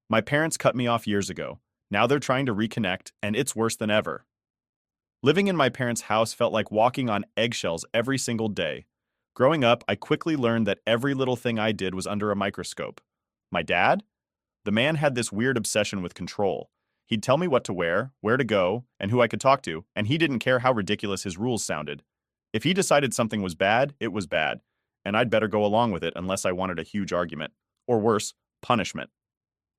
My parents cut me off years ago. Now they're trying to reconnect, and it's worse than ever. Living in my parents' house felt like walking on eggshells every single day. Growing up, I quickly learned that every little thing I did was under a microscope. My dad? The man had this weird obsession with control. He'd tell me what to wear, where to go, and who I could talk to, and he didn't care how ridiculous his rules sounded. If he decided something was bad, it was bad, and I'd better go along with it unless I wanted a huge argument. Or worse, punishment.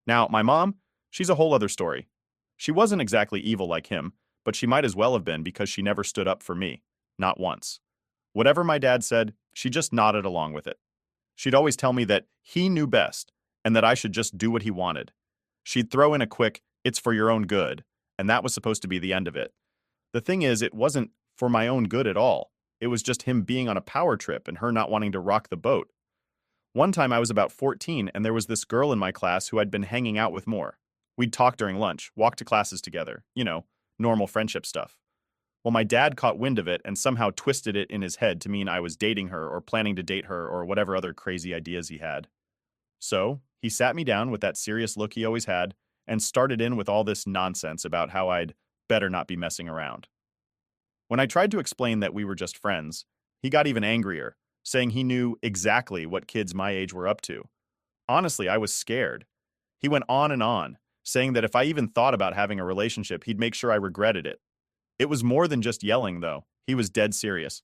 Now, my mom, she's a whole other story. She wasn't exactly evil like him, but she might as well have been because she never stood up for me. Not once. Whatever my dad said, she just nodded along with it. She'd always tell me that he knew best and that I should just do what he wanted. She'd throw in a quick, "It's for your own good," and that was supposed to be the end of it. The thing is, it wasn't for my own good at all. It was just him being on a power trip and her not wanting to rock the boat. One time I was about 14 and there was this girl in my class who I'd been hanging out with more. We'd talk during lunch, walk to classes together, normal friendship stuff. Well, my dad caught wind of it and somehow twisted it in his head to mean I was dating her or planning to date her or whatever other crazy ideas he had. So, he sat me down with that serious look he always had and started in with all this nonsense about how I'd better not be messing around. When I tried to explain that we were just friends, he got even angrier, saying he knew exactly what kids my age were up to. Honestly, I was scared. He went on, saying that if I even thought about having a relationship, he'd make sure I regretted it. It was more than just yelling, though. He was dead serious.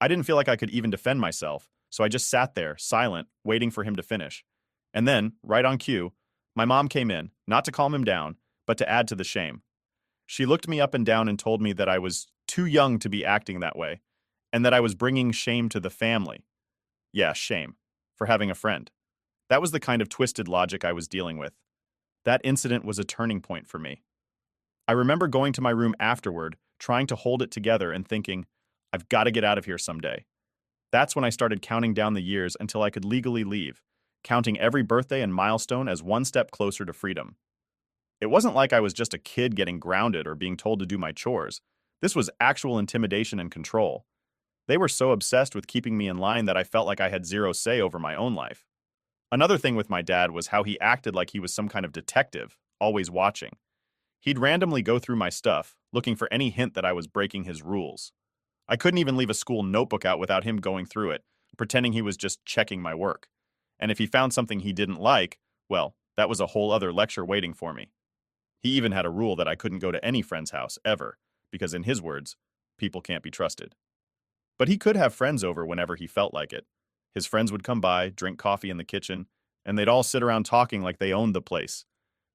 I didn't feel like I could even defend myself, so I just sat there, silent, waiting for him to finish. And then, right on cue, my mom came in, not to calm him down, but to add to the shame. She looked me up and down and told me that I was too young to be acting that way, and that I was bringing shame to the family. Yeah, shame. For having a friend. That was the kind of twisted logic I was dealing with. That incident was a turning point for me. I remember going to my room afterward, trying to hold it together and thinking, I've got to get out of here someday. That's when I started counting down the years until I could legally leave, counting every birthday and milestone as one step closer to freedom. It wasn't like I was just a kid getting grounded or being told to do my chores. This was actual intimidation and control. They were so obsessed with keeping me in line that I felt like I had zero say over my own life. Another thing with my dad was how he acted like he was some kind of detective, always watching. He'd randomly go through my stuff, looking for any hint that I was breaking his rules. I couldn't even leave a school notebook out without him going through it, pretending he was just checking my work. And if he found something he didn't like, well, that was a whole other lecture waiting for me. He even had a rule that I couldn't go to any friend's house, ever, because in his words, people can't be trusted. But he could have friends over whenever he felt like it. His friends would come by, drink coffee in the kitchen, and they'd all sit around talking like they owned the place.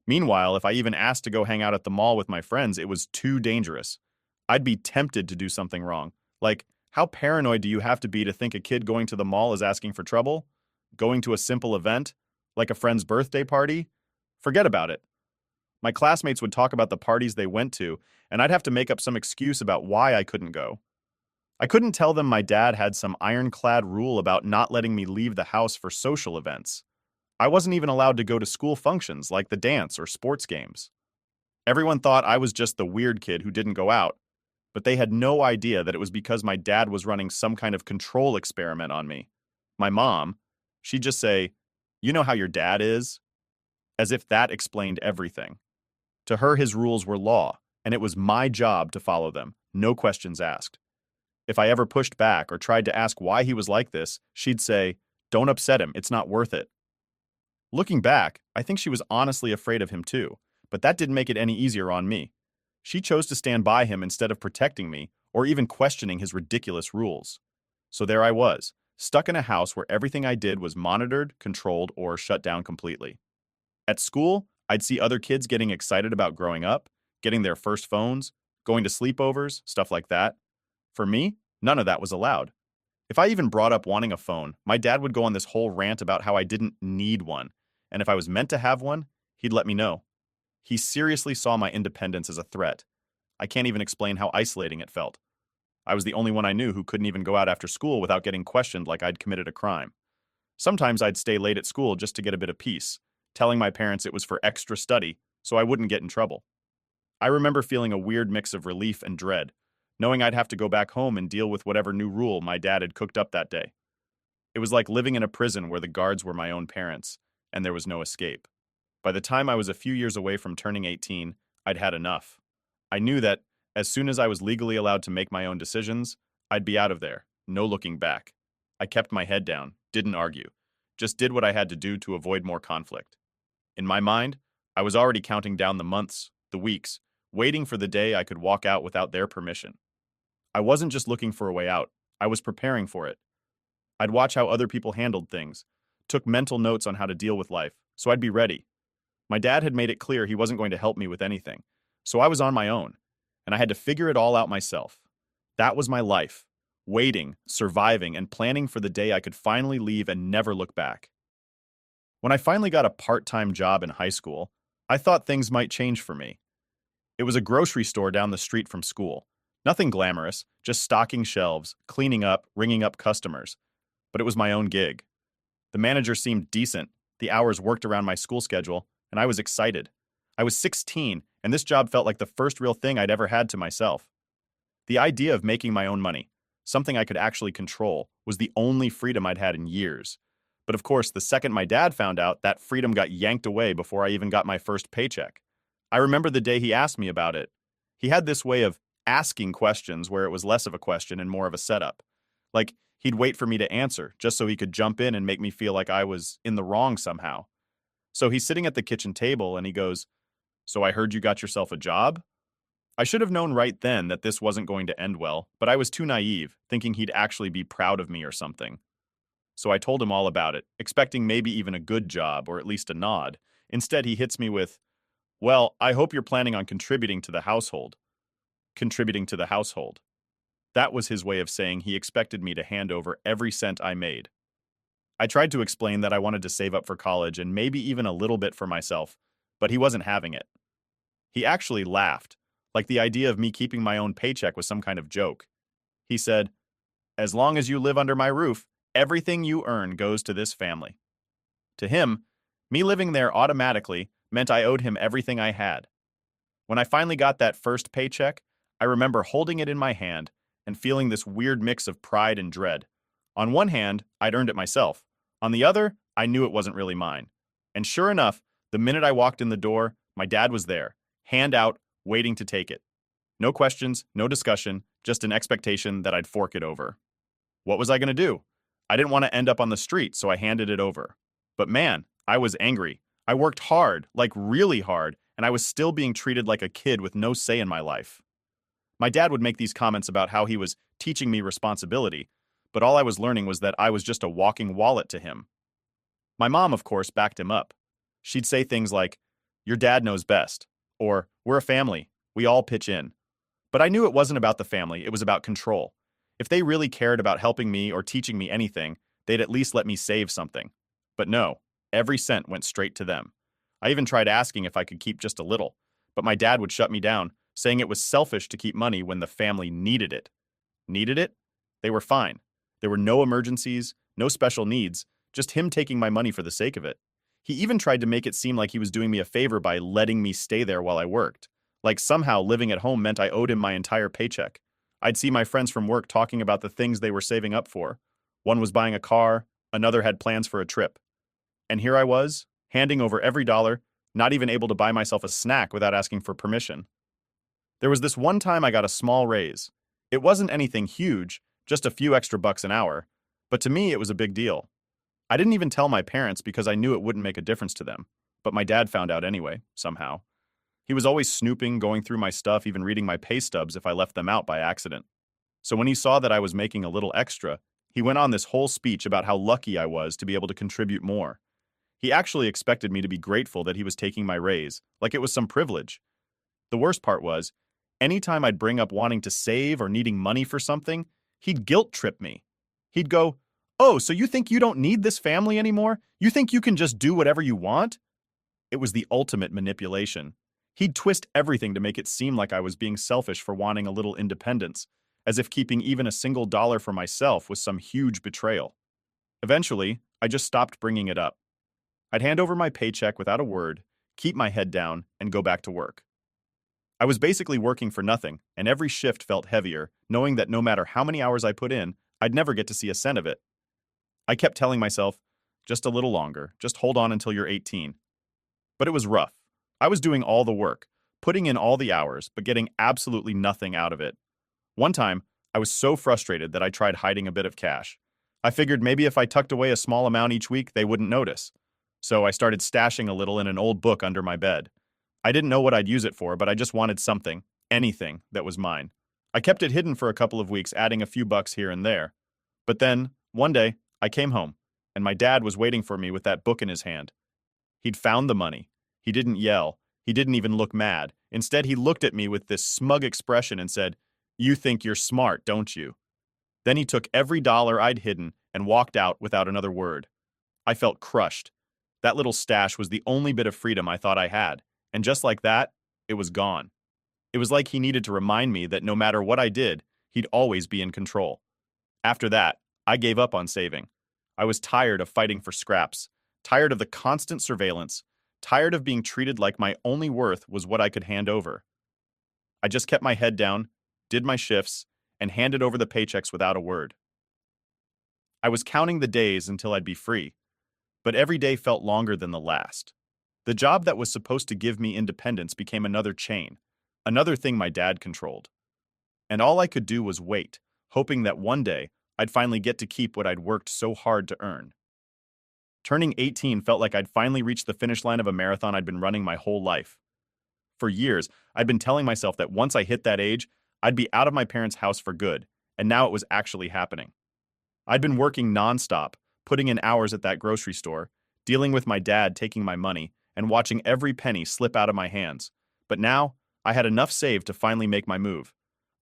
Meanwhile, if I even asked to go hang out at the mall with my friends, it was too dangerous. I'd be tempted to do something wrong. Like, how paranoid do you have to be to think a kid going to the mall is asking for trouble? Going to a simple event? Like a friend's birthday party? Forget about it. My classmates would talk about the parties they went to, and I'd have to make up some excuse about why I couldn't go. I couldn't tell them my dad had some ironclad rule about not letting me leave the house for social events. I wasn't even allowed to go to school functions like the dance or sports games. Everyone thought I was just the weird kid who didn't go out, but they had no idea that it was because my dad was running some kind of control experiment on me. My mom, she'd just say, "You know how your dad is?" As if that explained everything. To her, his rules were law, and it was my job to follow them, no questions asked. If I ever pushed back or tried to ask why he was like this, she'd say, "Don't upset him, it's not worth it." Looking back, I think she was honestly afraid of him too, but that didn't make it any easier on me. She chose to stand by him instead of protecting me or even questioning his ridiculous rules. So there I was, stuck in a house where everything I did was monitored, controlled, or shut down completely. At school, I'd see other kids getting excited about growing up, getting their first phones, going to sleepovers, stuff like that. For me, none of that was allowed. If I even brought up wanting a phone, my dad would go on this whole rant about how I didn't need one, and if I was meant to have one, he'd let me know. He seriously saw my independence as a threat. I can't even explain how isolating it felt. I was the only one I knew who couldn't even go out after school without getting questioned like I'd committed a crime. Sometimes I'd stay late at school just to get a bit of peace, telling my parents it was for extra study so I wouldn't get in trouble. I remember feeling a weird mix of relief and dread, knowing I'd have to go back home and deal with whatever new rule my dad had cooked up that day. It was like living in a prison where the guards were my own parents, and there was no escape. By the time I was a few years away from turning 18, I'd had enough. I knew that, as soon as I was legally allowed to make my own decisions, I'd be out of there, no looking back. I kept my head down, didn't argue, just did what I had to do to avoid more conflict. In my mind, I was already counting down the months, the weeks, waiting for the day I could walk out without their permission. I wasn't just looking for a way out, I was preparing for it. I'd watch how other people handled things, took mental notes on how to deal with life, so I'd be ready. My dad had made it clear he wasn't going to help me with anything, so I was on my own, and I had to figure it all out myself. That was my life, waiting, surviving, and planning for the day I could finally leave and never look back. When I finally got a part-time job in high school, I thought things might change for me. It was a grocery store down the street from school. Nothing glamorous, just stocking shelves, cleaning up, ringing up customers. But it was my own gig. The manager seemed decent, the hours worked around my school schedule, and I was excited. I was 16, and this job felt like the first real thing I'd ever had to myself. The idea of making my own money, something I could actually control, was the only freedom I'd had in years. But of course, the second my dad found out, that freedom got yanked away before I even got my first paycheck. I remember the day he asked me about it. He had this way of asking questions where it was less of a question and more of a setup. Like, he'd wait for me to answer, just so he could jump in and make me feel like I was in the wrong somehow. So he's sitting at the kitchen table and he goes, "So I heard you got yourself a job?" I should have known right then that this wasn't going to end well, but I was too naive, thinking he'd actually be proud of me or something. So I told him all about it, expecting maybe even a good job or at least a nod. Instead, he hits me with, "Well, I hope you're planning on contributing to the household." Contributing to the household. That was his way of saying he expected me to hand over every cent I made. I tried to explain that I wanted to save up for college and maybe even a little bit for myself, but he wasn't having it. He actually laughed, like the idea of me keeping my own paycheck was some kind of joke. He said, "As long as you live under my roof, everything you earn goes to this family." To him, me living there automatically meant I owed him everything I had. When I finally got that first paycheck, I remember holding it in my hand and feeling this weird mix of pride and dread. On one hand, I'd earned it myself. On the other, I knew it wasn't really mine. And sure enough, the minute I walked in the door, my dad was there, hand out, waiting to take it. No questions, no discussion, just an expectation that I'd fork it over. What was I going to do? I didn't want to end up on the street, so I handed it over. But man, I was angry. I worked hard, like really hard, and I was still being treated like a kid with no say in my life. My dad would make these comments about how he was teaching me responsibility, but all I was learning was that I was just a walking wallet to him. My mom, of course, backed him up. She'd say things like, "Your dad knows best," or "We're a family, we all pitch in." But I knew it wasn't about the family, it was about control. If they really cared about helping me or teaching me anything, they'd at least let me save something. But no, every cent went straight to them. I even tried asking if I could keep just a little, but my dad would shut me down, saying it was selfish to keep money when the family needed it. Needed it? They were fine. There were no emergencies, no special needs, just him taking my money for the sake of it. He even tried to make it seem like he was doing me a favor by letting me stay there while I worked. Like somehow living at home meant I owed him my entire paycheck. I'd see my friends from work talking about the things they were saving up for. One was buying a car, another had plans for a trip. And here I was, handing over every dollar, not even able to buy myself a snack without asking for permission. There was this one time I got a small raise. It wasn't anything huge, just a few extra bucks an hour, but to me it was a big deal. I didn't even tell my parents because I knew it wouldn't make a difference to them, but my dad found out anyway, somehow. He was always snooping, going through my stuff, even reading my pay stubs if I left them out by accident. So when he saw that I was making a little extra, he went on this whole speech about how lucky I was to be able to contribute more. He actually expected me to be grateful that he was taking my raise, like it was some privilege. The worst part was, anytime I'd bring up wanting to save or needing money for something, he'd guilt trip me. He'd go, "Oh, so you think you don't need this family anymore? You think you can just do whatever you want?" It was the ultimate manipulation. He'd twist everything to make it seem like I was being selfish for wanting a little independence, as if keeping even a single dollar for myself was some huge betrayal. Eventually, I just stopped bringing it up. I'd hand over my paycheck without a word, keep my head down, and go back to work. I was basically working for nothing, and every shift felt heavier, knowing that no matter how many hours I put in, I'd never get to see a cent of it. I kept telling myself, just a little longer, just hold on until you're 18. But it was rough. I was doing all the work, putting in all the hours, but getting absolutely nothing out of it. One time, I was so frustrated that I tried hiding a bit of cash. I figured maybe if I tucked away a small amount each week, they wouldn't notice. So I started stashing a little in an old book under my bed. I didn't know what I'd use it for, but I just wanted something, anything, that was mine. I kept it hidden for a couple of weeks, adding a few bucks here and there. But then, one day, I came home, and my dad was waiting for me with that book in his hand. He'd found the money. He didn't yell. He didn't even look mad. Instead, he looked at me with this smug expression and said, "You think you're smart, don't you?" Then he took every dollar I'd hidden and walked out without another word. I felt crushed. That little stash was the only bit of freedom I thought I had, and just like that, it was gone. It was like he needed to remind me that no matter what I did, he'd always be in control. After that, I gave up on saving. I was tired of fighting for scraps, tired of the constant surveillance, tired of being treated like my only worth was what I could hand over. I just kept my head down, did my shifts, and handed over the paychecks without a word. I was counting the days until I'd be free, but every day felt longer than the last. The job that was supposed to give me independence became another chain, another thing my dad controlled. And all I could do was wait, hoping that one day I'd finally get to keep what I'd worked so hard to earn. Turning 18 felt like I'd finally reached the finish line of a marathon I'd been running my whole life. For years, I'd been telling myself that once I hit that age, I'd be out of my parents' house for good, and now it was actually happening. I'd been working nonstop, putting in hours at that grocery store, dealing with my dad taking my money, and watching every penny slip out of my hands. But now, I had enough saved to finally make my move.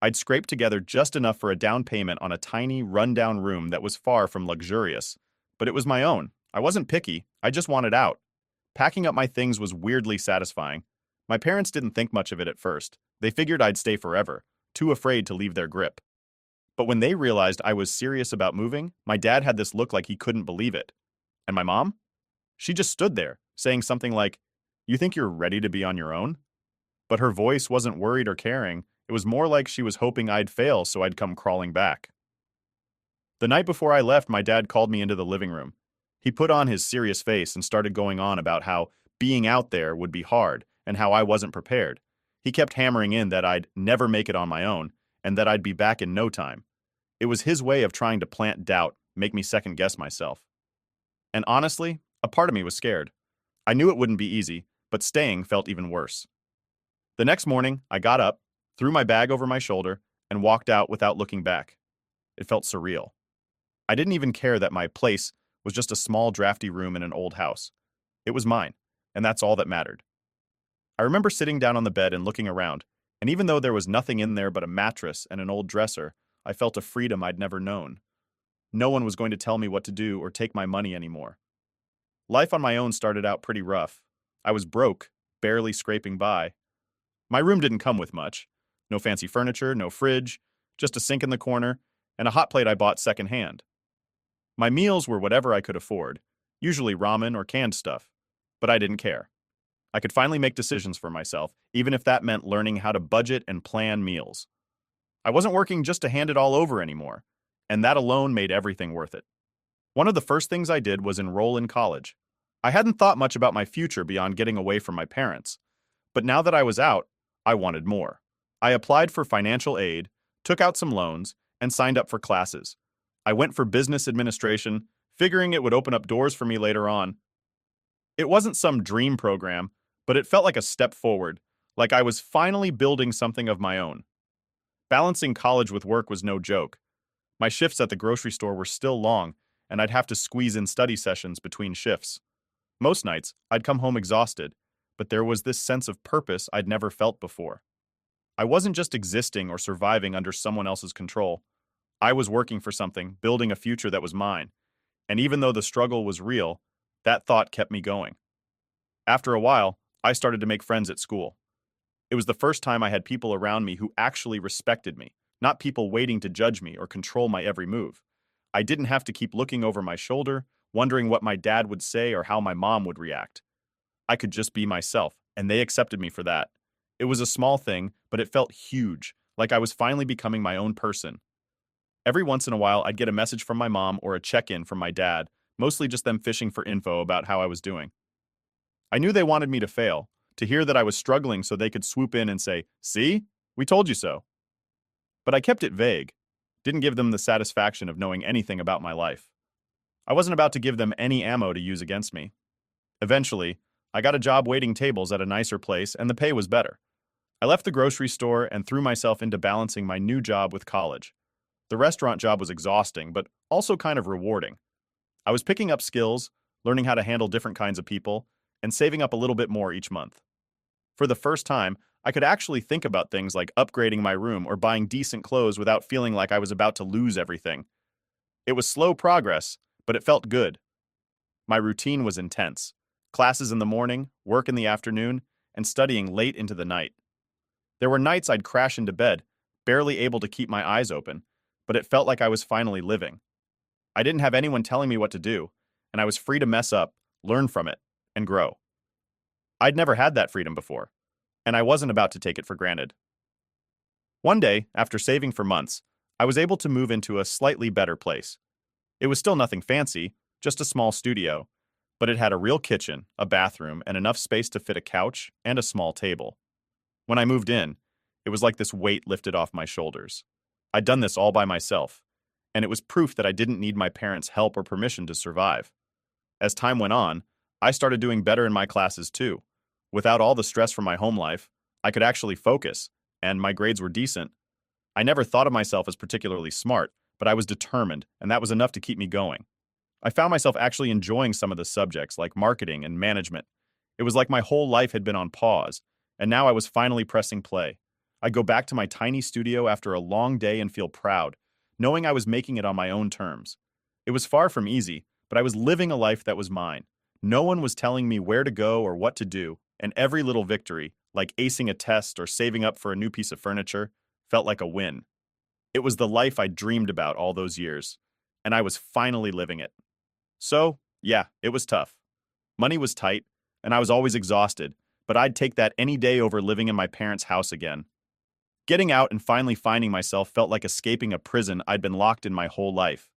I'd scraped together just enough for a down payment on a tiny, run-down room that was far from luxurious. But it was my own. I wasn't picky, I just wanted out. Packing up my things was weirdly satisfying. My parents didn't think much of it at first. They figured I'd stay forever, too afraid to leave their grip. But when they realized I was serious about moving, my dad had this look like he couldn't believe it. And my mom? She just stood there, saying something like, "You think you're ready to be on your own?" But her voice wasn't worried or caring. It was more like she was hoping I'd fail so I'd come crawling back. The night before I left, my dad called me into the living room. He put on his serious face and started going on about how being out there would be hard and how I wasn't prepared. He kept hammering in that I'd never make it on my own and that I'd be back in no time. It was his way of trying to plant doubt, make me second-guess myself. And honestly, a part of me was scared. I knew it wouldn't be easy, but staying felt even worse. The next morning, I got up, threw my bag over my shoulder, and walked out without looking back. It felt surreal. I didn't even care that my place was just a small, drafty room in an old house. It was mine, and that's all that mattered. I remember sitting down on the bed and looking around, and even though there was nothing in there but a mattress and an old dresser, I felt a freedom I'd never known. No one was going to tell me what to do or take my money anymore. Life on my own started out pretty rough. I was broke, barely scraping by. My room didn't come with much. No fancy furniture, no fridge, just a sink in the corner, and a hot plate I bought secondhand. My meals were whatever I could afford, usually ramen or canned stuff, but I didn't care. I could finally make decisions for myself, even if that meant learning how to budget and plan meals. I wasn't working just to hand it all over anymore, and that alone made everything worth it. One of the first things I did was enroll in college. I hadn't thought much about my future beyond getting away from my parents, but now that I was out, I wanted more. I applied for financial aid, took out some loans, and signed up for classes. I went for business administration, figuring it would open up doors for me later on. It wasn't some dream program, but it felt like a step forward, like I was finally building something of my own. Balancing college with work was no joke. My shifts at the grocery store were still long, and I'd have to squeeze in study sessions between shifts. Most nights, I'd come home exhausted, but there was this sense of purpose I'd never felt before. I wasn't just existing or surviving under someone else's control. I was working for something, building a future that was mine. And even though the struggle was real, that thought kept me going. After a while, I started to make friends at school. It was the first time I had people around me who actually respected me, not people waiting to judge me or control my every move. I didn't have to keep looking over my shoulder, wondering what my dad would say or how my mom would react. I could just be myself, and they accepted me for that. It was a small thing, but it felt huge, like I was finally becoming my own person. Every once in a while, I'd get a message from my mom or a check-in from my dad, mostly just them fishing for info about how I was doing. I knew they wanted me to fail, to hear that I was struggling so they could swoop in and say, "See? We told you so." But I kept it vague, didn't give them the satisfaction of knowing anything about my life. I wasn't about to give them any ammo to use against me. Eventually, I got a job waiting tables at a nicer place and the pay was better. I left the grocery store and threw myself into balancing my new job with college. The restaurant job was exhausting, but also kind of rewarding. I was picking up skills, learning how to handle different kinds of people, and saving up a little bit more each month. For the first time, I could actually think about things like upgrading my room or buying decent clothes without feeling like I was about to lose everything. It was slow progress, but it felt good. My routine was intense. Classes in the morning, work in the afternoon, and studying late into the night. There were nights I'd crash into bed, barely able to keep my eyes open, but it felt like I was finally living. I didn't have anyone telling me what to do, and I was free to mess up, learn from it, and grow. I'd never had that freedom before, and I wasn't about to take it for granted. One day, after saving for months, I was able to move into a slightly better place. It was still nothing fancy, just a small studio, but it had a real kitchen, a bathroom, and enough space to fit a couch and a small table. When I moved in, it was like this weight lifted off my shoulders. I'd done this all by myself, and it was proof that I didn't need my parents' help or permission to survive. As time went on, I started doing better in my classes too. Without all the stress from my home life, I could actually focus, and my grades were decent. I never thought of myself as particularly smart, but I was determined, and that was enough to keep me going. I found myself actually enjoying some of the subjects like marketing and management. It was like my whole life had been on pause, and now I was finally pressing play. I'd go back to my tiny studio after a long day and feel proud, knowing I was making it on my own terms. It was far from easy, but I was living a life that was mine. No one was telling me where to go or what to do, and every little victory, like acing a test or saving up for a new piece of furniture, felt like a win. It was the life I dreamed about all those years, and I was finally living it. So, yeah, it was tough. Money was tight, and I was always exhausted, but I'd take that any day over living in my parents' house again. Getting out and finally finding myself felt like escaping a prison I'd been locked in my whole life.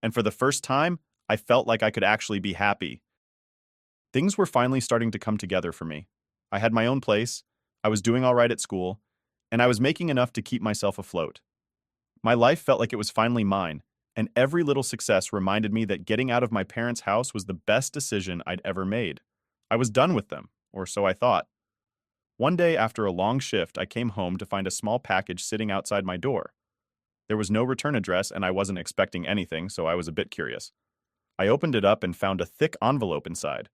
And for the first time, I felt like I could actually be happy. Things were finally starting to come together for me. I had my own place, I was doing all right at school, and I was making enough to keep myself afloat. My life felt like it was finally mine, and every little success reminded me that getting out of my parents' house was the best decision I'd ever made. I was done with them, or so I thought. One day after a long shift, I came home to find a small package sitting outside my door. There was no return address, and I wasn't expecting anything, so I was a bit curious. I opened it up and found a thick envelope inside.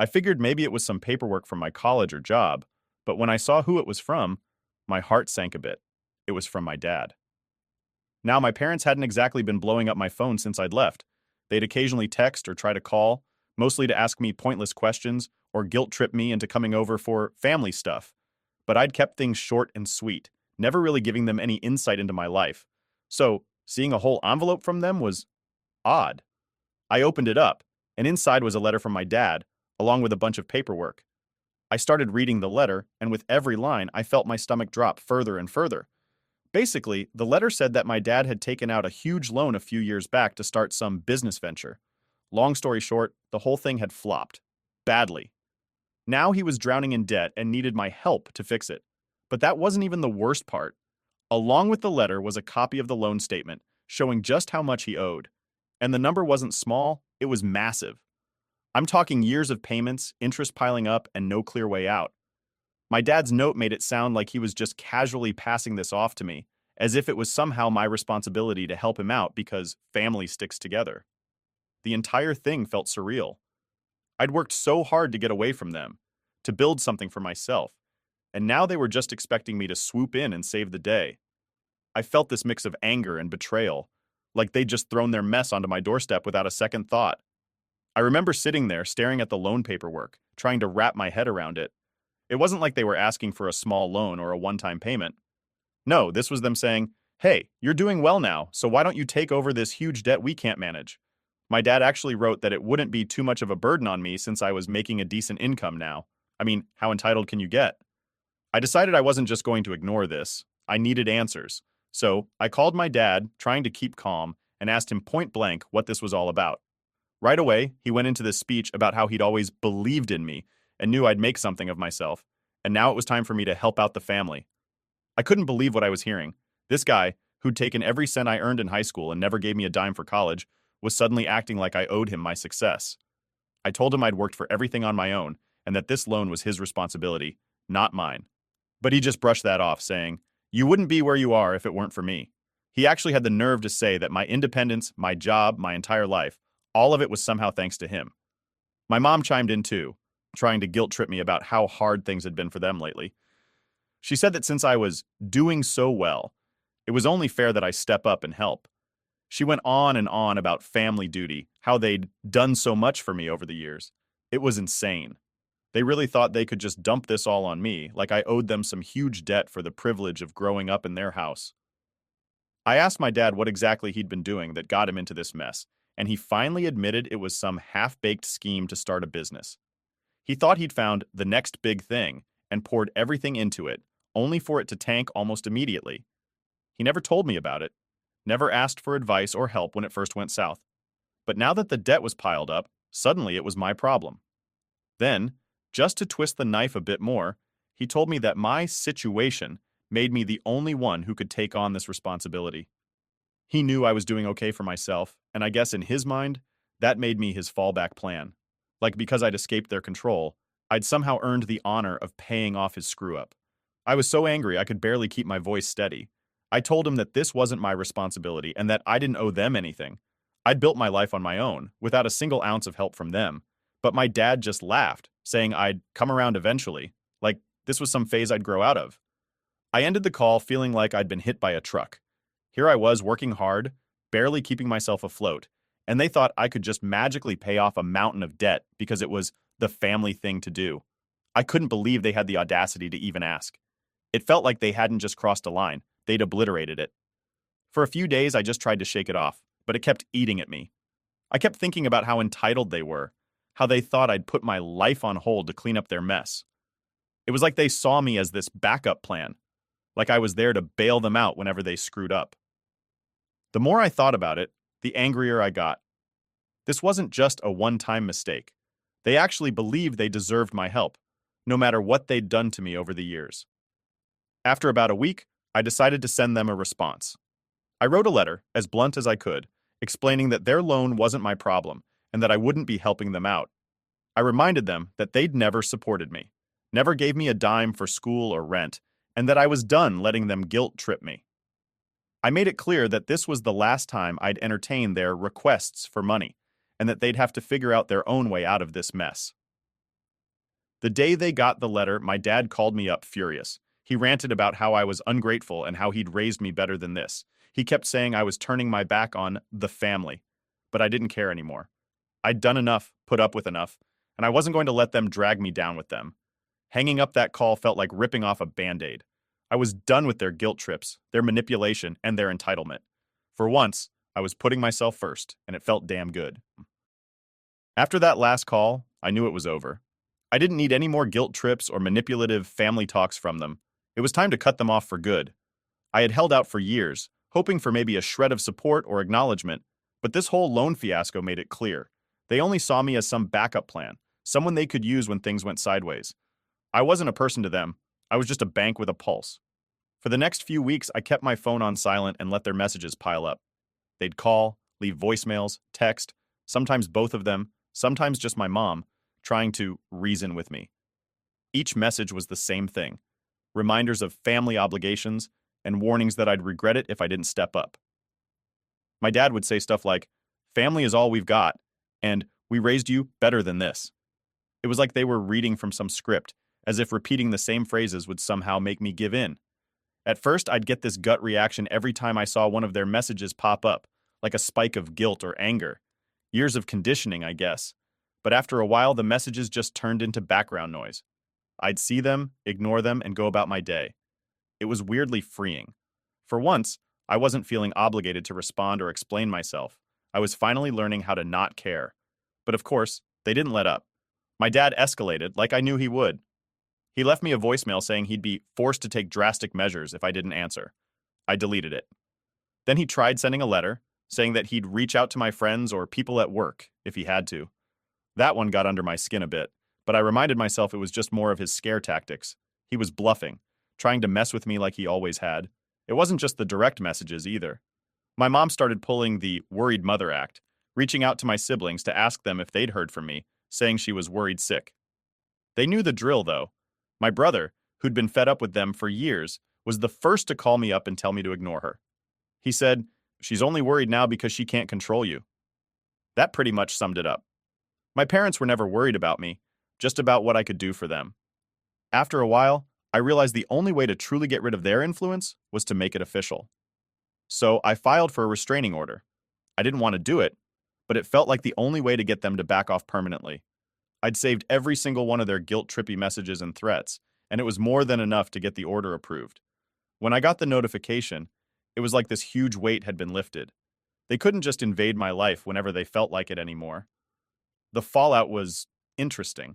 I figured maybe it was some paperwork from my college or job, but when I saw who it was from, my heart sank a bit. It was from my dad. Now, my parents hadn't exactly been blowing up my phone since I'd left. They'd occasionally text or try to call, mostly to ask me pointless questions or guilt-trip me into coming over for family stuff. But I'd kept things short and sweet, never really giving them any insight into my life. So, seeing a whole envelope from them was odd. I opened it up, and inside was a letter from my dad, along with a bunch of paperwork. I started reading the letter, and with every line, I felt my stomach drop further and further. Basically, the letter said that my dad had taken out a huge loan a few years back to start some business venture. Long story short, the whole thing had flopped. Badly. Now he was drowning in debt and needed my help to fix it. But that wasn't even the worst part. Along with the letter was a copy of the loan statement, showing just how much he owed. And the number wasn't small, it was massive. I'm talking years of payments, interest piling up, and no clear way out. My dad's note made it sound like he was just casually passing this off to me, as if it was somehow my responsibility to help him out because family sticks together. The entire thing felt surreal. I'd worked so hard to get away from them, to build something for myself, and now they were just expecting me to swoop in and save the day. I felt this mix of anger and betrayal, like they'd just thrown their mess onto my doorstep without a second thought. I remember sitting there staring at the loan paperwork, trying to wrap my head around it. It wasn't like they were asking for a small loan or a one-time payment. No, this was them saying, "Hey, you're doing well now, so why don't you take over this huge debt we can't manage?" My dad actually wrote that it wouldn't be too much of a burden on me since I was making a decent income now. I mean, how entitled can you get? I decided I wasn't just going to ignore this. I needed answers. So I called my dad, trying to keep calm, and asked him point blank what this was all about. Right away, he went into this speech about how he'd always believed in me, and knew I'd make something of myself, and now it was time for me to help out the family. I couldn't believe what I was hearing. This guy, who'd taken every cent I earned in high school and never gave me a dime for college, was suddenly acting like I owed him my success. I told him I'd worked for everything on my own, and that this loan was his responsibility, not mine. But he just brushed that off, saying, "You wouldn't be where you are if it weren't for me." He actually had the nerve to say that my independence, my job, my entire life, all of it was somehow thanks to him. My mom chimed in too, trying to guilt trip me about how hard things had been for them lately. She said that since I was doing so well, it was only fair that I step up and help. She went on and on about family duty, how they'd done so much for me over the years. It was insane. They really thought they could just dump this all on me, like I owed them some huge debt for the privilege of growing up in their house. I asked my dad what exactly he'd been doing that got him into this mess, and he finally admitted it was some half-baked scheme to start a business. He thought he'd found the next big thing and poured everything into it, only for it to tank almost immediately. He never told me about it, never asked for advice or help when it first went south. But now that the debt was piled up, suddenly it was my problem. Then, just to twist the knife a bit more, he told me that my situation made me the only one who could take on this responsibility. He knew I was doing okay for myself, and I guess in his mind, that made me his fallback plan. Like because I'd escaped their control, I'd somehow earned the honor of paying off his screw-up. I was so angry I could barely keep my voice steady. I told him that this wasn't my responsibility and that I didn't owe them anything. I'd built my life on my own, without a single ounce of help from them. But my dad just laughed, saying I'd come around eventually, like this was some phase I'd grow out of. I ended the call feeling like I'd been hit by a truck. Here I was working hard, barely keeping myself afloat, and they thought I could just magically pay off a mountain of debt because it was the family thing to do. I couldn't believe they had the audacity to even ask. It felt like they hadn't just crossed a line, they'd obliterated it. For a few days, I just tried to shake it off, but it kept eating at me. I kept thinking about how entitled they were, how they thought I'd put my life on hold to clean up their mess. It was like they saw me as this backup plan, like I was there to bail them out whenever they screwed up. The more I thought about it, the angrier I got. This wasn't just a one-time mistake. They actually believed they deserved my help, no matter what they'd done to me over the years. After about a week, I decided to send them a response. I wrote a letter, as blunt as I could, explaining that their loan wasn't my problem and that I wouldn't be helping them out. I reminded them that they'd never supported me, never gave me a dime for school or rent, and that I was done letting them guilt trip me. I made it clear that this was the last time I'd entertain their requests for money, and that they'd have to figure out their own way out of this mess. The day they got the letter, my dad called me up furious. He ranted about how I was ungrateful and how he'd raised me better than this. He kept saying I was turning my back on the family, but I didn't care anymore. I'd done enough, put up with enough, and I wasn't going to let them drag me down with them. Hanging up that call felt like ripping off a Band-Aid. I was done with their guilt trips, their manipulation, and their entitlement. For once, I was putting myself first, and it felt damn good. After that last call, I knew it was over. I didn't need any more guilt trips or manipulative family talks from them. It was time to cut them off for good. I had held out for years, hoping for maybe a shred of support or acknowledgement, but this whole loan fiasco made it clear. They only saw me as some backup plan, someone they could use when things went sideways. I wasn't a person to them. I was just a bank with a pulse. For the next few weeks, I kept my phone on silent and let their messages pile up. They'd call, leave voicemails, text, sometimes both of them, sometimes just my mom, trying to reason with me. Each message was the same thing. Reminders of family obligations and warnings that I'd regret it if I didn't step up. My dad would say stuff like, "Family is all we've got," and "We raised you better than this." It was like they were reading from some script, as if repeating the same phrases would somehow make me give in. At first, I'd get this gut reaction every time I saw one of their messages pop up, like a spike of guilt or anger. Years of conditioning, I guess. But after a while, the messages just turned into background noise. I'd see them, ignore them, and go about my day. It was weirdly freeing. For once, I wasn't feeling obligated to respond or explain myself. I was finally learning how to not care. But of course, they didn't let up. My dad escalated like I knew he would. He left me a voicemail saying he'd be forced to take drastic measures if I didn't answer. I deleted it. Then he tried sending a letter, saying that he'd reach out to my friends or people at work if he had to. That one got under my skin a bit, but I reminded myself it was just more of his scare tactics. He was bluffing, trying to mess with me like he always had. It wasn't just the direct messages either. My mom started pulling the worried mother act, reaching out to my siblings to ask them if they'd heard from me, saying she was worried sick. They knew the drill, though. My brother, who'd been fed up with them for years, was the first to call me up and tell me to ignore her. He said, "She's only worried now because she can't control you." That pretty much summed it up. My parents were never worried about me, just about what I could do for them. After a while, I realized the only way to truly get rid of their influence was to make it official. So I filed for a restraining order. I didn't want to do it, but it felt like the only way to get them to back off permanently. I'd saved every single one of their guilt-trippy messages and threats, and it was more than enough to get the order approved. When I got the notification, it was like this huge weight had been lifted. They couldn't just invade my life whenever they felt like it anymore. The fallout was interesting.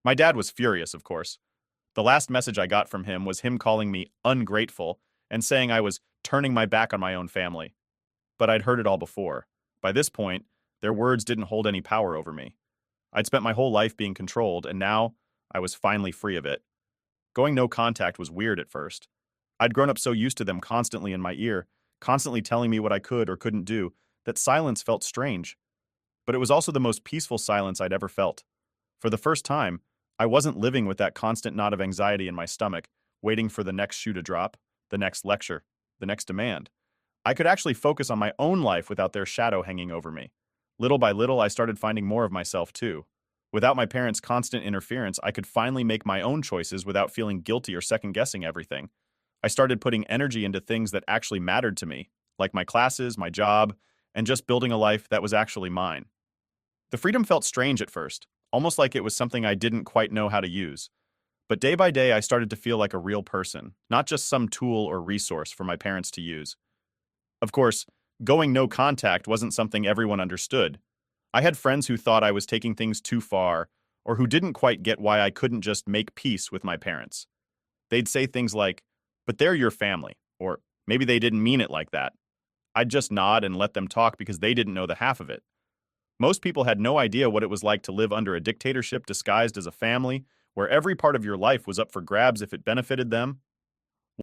My dad was furious, of course. The last message I got from him was him calling me ungrateful and saying I was turning my back on my own family. But I'd heard it all before. By this point, their words didn't hold any power over me. I'd spent my whole life being controlled, and now I was finally free of it. Going no contact was weird at first. I'd grown up so used to them constantly in my ear, constantly telling me what I could or couldn't do, that silence felt strange. But it was also the most peaceful silence I'd ever felt. For the first time, I wasn't living with that constant knot of anxiety in my stomach, waiting for the next shoe to drop, the next lecture, the next demand. I could actually focus on my own life without their shadow hanging over me. Little by little, I started finding more of myself too. Without my parents' constant interference, I could finally make my own choices without feeling guilty or second-guessing everything. I started putting energy into things that actually mattered to me, like my classes, my job, and just building a life that was actually mine. The freedom felt strange at first, almost like it was something I didn't quite know how to use. But day by day, I started to feel like a real person, not just some tool or resource for my parents to use. Of course, going no contact wasn't something everyone understood. I had friends who thought I was taking things too far, or who didn't quite get why I couldn't just make peace with my parents. They'd say things like, "But they're your family," or "Maybe they didn't mean it like that." I'd just nod and let them talk because they didn't know the half of it. Most people had no idea what it was like to live under a dictatorship disguised as a family, where every part of your life was up for grabs if it benefited them